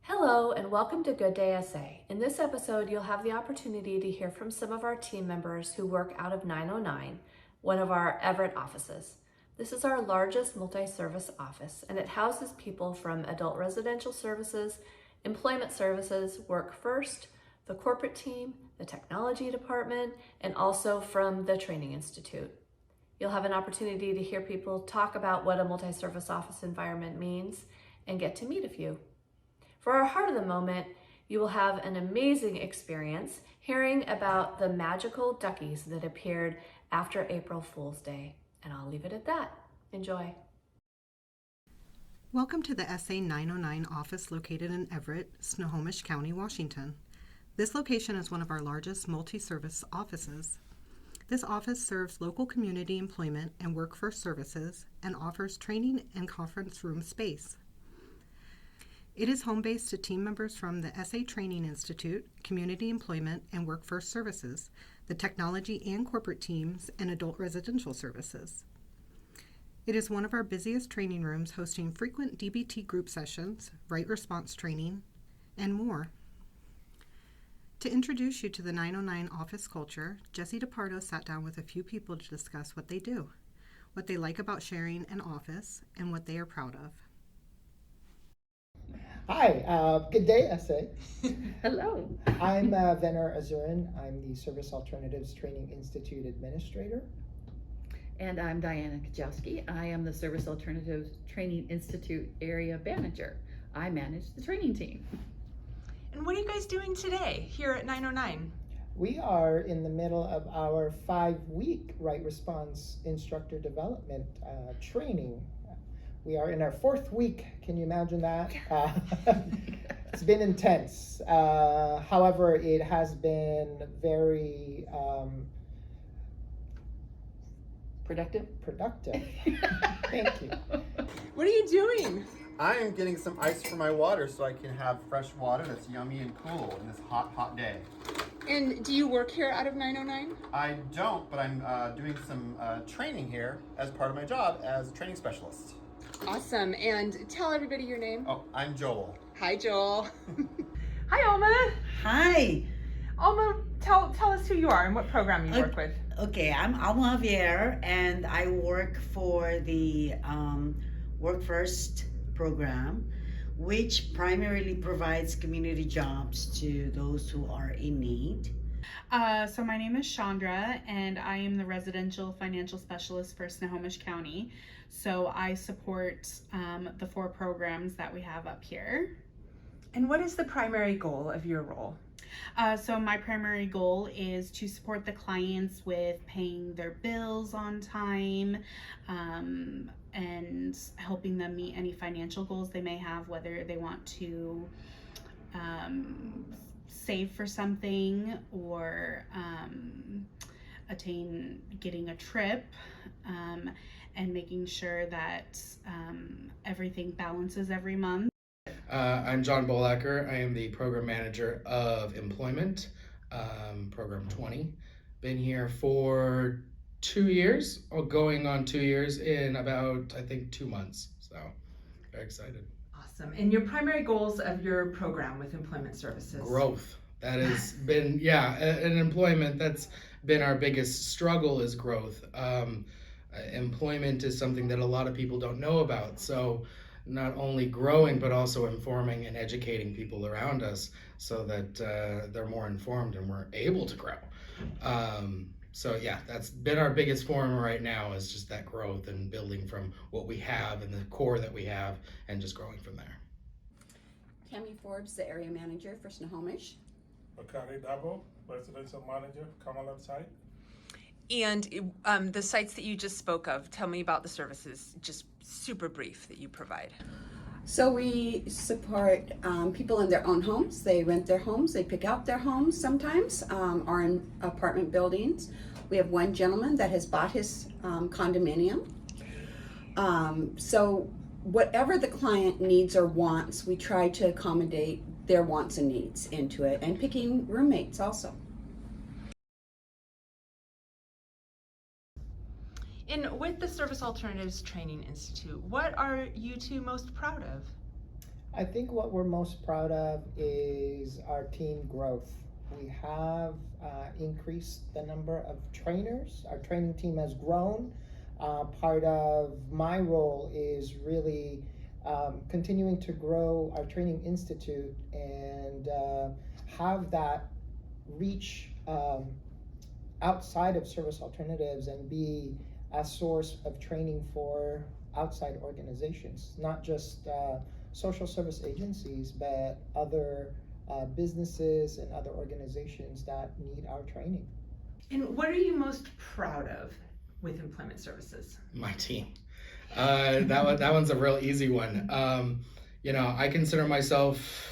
Hello and welcome to Good Day SA. In this episode, you'll have the opportunity to hear from some of our team members who work out of 909, one of our Everett offices. This is our largest multi-service office, and it houses people from adult residential services, employment services, Work First, the corporate team, the technology department, and also from the Training Institute. You'll have an opportunity to hear people talk about what a multi-service office environment means and get to meet a few. For our heart of the moment, you will have an amazing experience hearing about the magical duckies that appeared after April Fool's Day. And I'll leave it at that. Enjoy. Welcome to the SA 909 office located in Everett, Snohomish County, Washington. This location is one of our largest multi-service offices. This office serves local community employment and workforce services and offers training and conference room space. It is home-based to team members from the SA Training Institute, Community Employment and Workforce Services, the Technology and Corporate Teams, and Adult Residential Services. It is one of our busiest training rooms, hosting frequent DBT group sessions, right response training, and more. To introduce you to the 909 office culture, Jesse DePardo sat down with a few people to discuss what they do, what they like about sharing an office, and what they are proud of. Hi, good day, SA. Hello. I'm Venner Azurin. I'm the Service Alternatives Training Institute Administrator. And I'm Diana Kajowski. I am the Service Alternatives Training Institute Area Manager. I manage the training team. And what are you guys doing today here at 909? We are in the middle of our 5-week right response instructor development training. We are in our 4th week. Can you imagine that? It's been intense. However, it has been very Productive? Thank you. What are you doing? I am getting some ice for my water so I can have fresh water that's yummy and cool in this hot, hot day. And do you work here out of 909? I don't, but I'm doing some training here as part of my job as a training specialist. Awesome. And tell everybody your name. Oh, I'm Joel. Hi, Joel. Hi, Alma. Hi. Alma, tell us who you are and what program you work with. Okay, I'm Alma Javier, and I work for the Work First program, which primarily provides community jobs to those who are in need. So my name is Chandra, and I am the residential financial specialist for Snohomish County. So I support the 4 programs that we have up here. And what is the primary goal of your role? So my primary goal is to support the clients with paying their bills on time, and helping them meet any financial goals they may have, whether they want to save for something or attain getting a trip, and making sure that everything balances every month. I'm John Bolacker. I am the program manager of employment, program 20. Been here for 2 years, or going on 2 years in about, I think, 2 months. So very excited. Awesome. And your primary goals of your program with employment services? Growth. That has been, in employment, that's been our biggest struggle, is growth. Employment is something that a lot of people don't know about. So not only growing, but also informing and educating people around us so that they're more informed and we're able to grow. So that's been our biggest form right now, is just that growth and building from what we have and the core that we have and just growing from there. Tammy Forbes, the area manager for Snohomish. Bakari Dabo, residential manager, Kamalat site. And the sites that you just spoke of, tell me about the services, just super brief, that you provide. So we support people in their own homes. They rent their homes, they pick out their homes sometimes, or in apartment buildings. We have one gentleman that has bought his condominium. So whatever the client needs or wants, we try to accommodate their wants and needs into it, and picking roommates also. And with the Service Alternatives Training Institute, what are you two most proud of? I think what we're most proud of is our team growth. We have increased the number of trainers. Our training team has grown. Part of my role is really continuing to grow our training institute and have that reach outside of service alternatives and be a source of training for outside organizations, not just social service agencies, but other businesses and other organizations that need our training. And what are you most proud of with employment services? My team. That one's a real easy one. I consider myself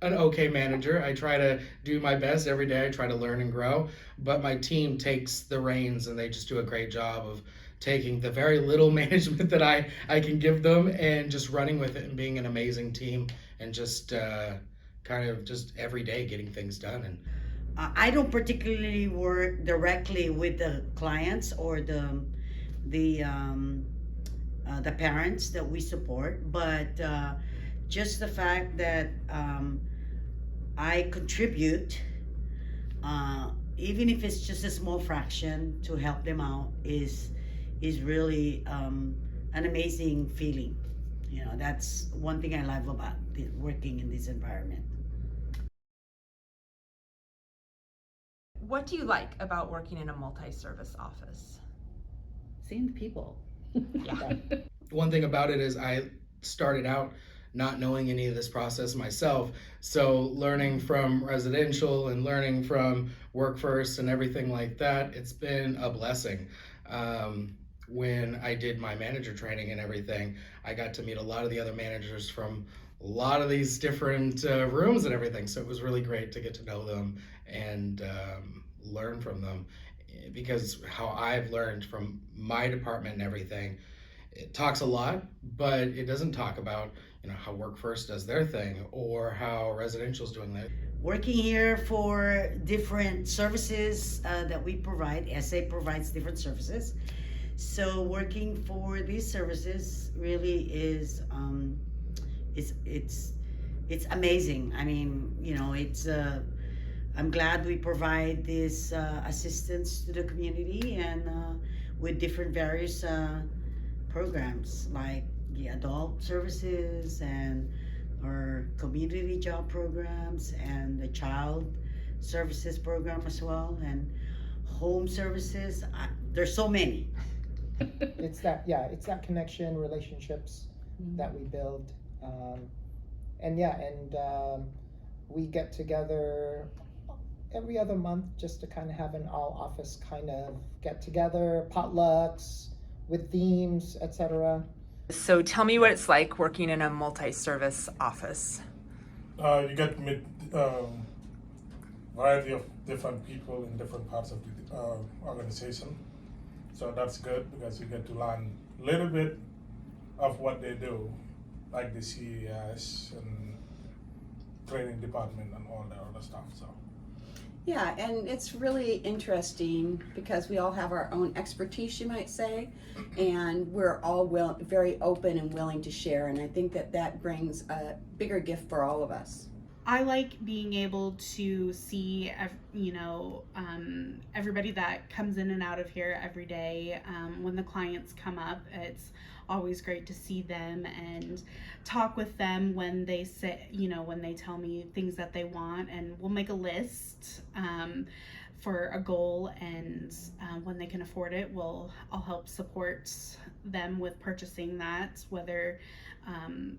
an okay manager. I try to do my best every day. I try to learn and grow, but my team takes the reins and they just do a great job of taking the very little management that I can give them and just running with it and being an amazing team and just kind of just every day getting things done. And I don't particularly work directly with the clients or the parents that we support, but just the fact that I contribute, even if it's just a small fraction, to help them out is really an amazing feeling. That's one thing I love about working in this environment. What do you like about working in a multi-service office? Seeing the people. Yeah. one thing about it is I started out not knowing any of this process myself. So learning from residential and learning from Work First and everything like that, it's been a blessing. When I did my manager training and everything, I got to meet a lot of the other managers from a lot of these different rooms and everything. So it was really great to get to know them and learn from them, because how I've learned from my department and everything, it talks a lot, but it doesn't talk about how Work First does their thing or how residential is doing that. Working here for different services that we provide, SA provides different services. So working for these services really is it's amazing. I mean, it's I'm glad we provide this assistance to the community and with different various programs like the adult services and our community job programs and the child services program as well, and home services. There's so many. It's that connection, relationships that we build, and we get together every other month just to kind of have an all office kind of get together, potlucks with themes, etc. So tell me what it's like working in a multi-service office. You get to meet variety of different people in different parts of the organization. So that's good because you get to learn a little bit of what they do, like the CES and training department and all that other stuff. So. Yeah, and it's really interesting because we all have our own expertise, you might say, and we're all very open and willing to share, and I think that brings a bigger gift for all of us. I like being able to see, everybody that comes in and out of here every day. When the clients come up, it's always great to see them and talk with them when they say, when they tell me things that they want, and we'll make a list for a goal, and when they can afford it, I'll help support them with purchasing that, whether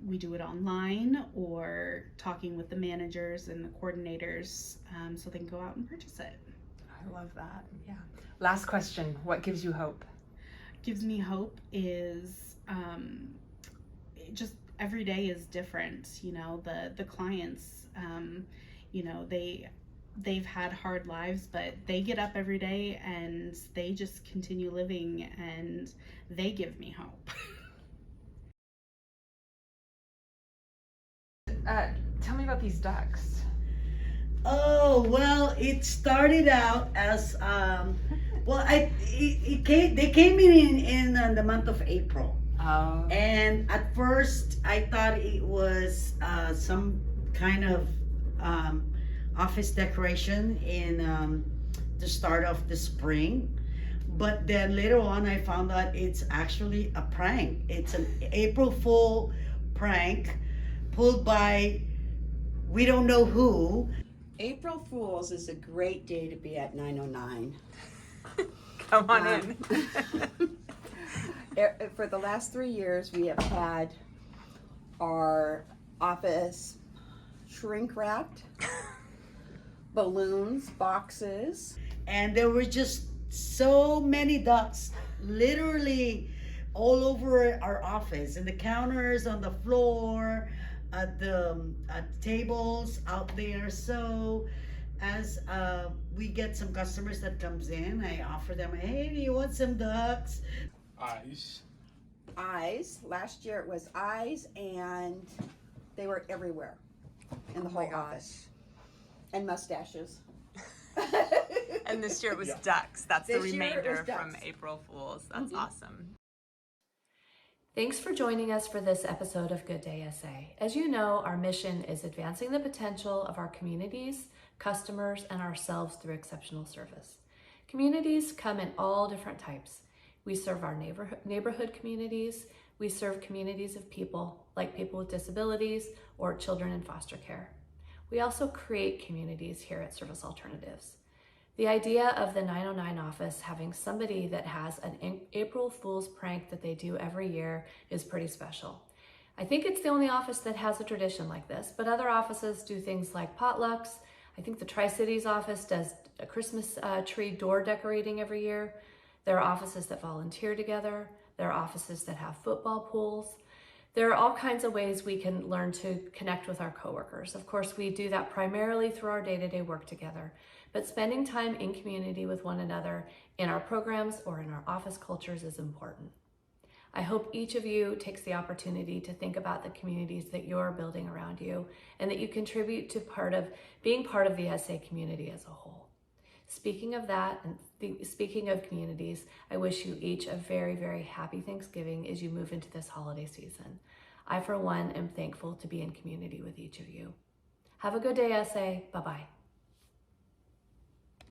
we do it online or talking with the managers and the coordinators so they can go out and purchase it. I love that. Yeah. Last question. What gives you hope? Gives me hope is just every day is different. The clients, they've had hard lives, but they get up every day and they just continue living, and they give me hope. Tell me about these ducks. Oh, well, it started out as they came in the month of April. Oh. And at first, I thought it was some kind of office decoration in the start of the spring. But then later on, I found out it's actually a prank. It's an April Fool prank pulled by we don't know who. April Fools is a great day to be at 909. Come on in. For the last 3 years, we have had our office shrink wrapped, balloons, boxes. And there were just so many ducks literally all over our office, in the counters, on the floor, at the tables out there. So as we get some customers that comes in, I offer them, hey, do you want some ducks? Eyes. Last year it was eyes, and they were everywhere in the whole office. And mustaches. And this year it was ducks. That's the This year it was remainder ducks. from April Fools. That's awesome. Thanks for joining us for this episode of Good Day SA. As you know, our mission is advancing the potential of our communities, customers, and ourselves through exceptional service. Communities come in all different types. We serve our neighborhood communities. We serve communities of people, like people with disabilities or children in foster care. We also create communities here at Service Alternatives. The idea of the 909 office having somebody that has an April Fool's prank that they do every year is pretty special. I think it's the only office that has a tradition like this, but other offices do things like potlucks. I think the Tri-Cities office does a Christmas tree door decorating every year. There are offices that volunteer together. There are offices that have football pools. There are all kinds of ways we can learn to connect with our coworkers. Of course, we do that primarily through our day-to-day work together, but spending time in community with one another in our programs or in our office cultures is important. I hope each of you takes the opportunity to think about the communities that you're building around you and that you contribute to being part of the SA community as a whole. Speaking of that, and speaking of communities, I wish you each a very, very happy Thanksgiving as you move into this holiday season. I, for one, am thankful to be in community with each of you. Have a good day, SA. Bye-bye.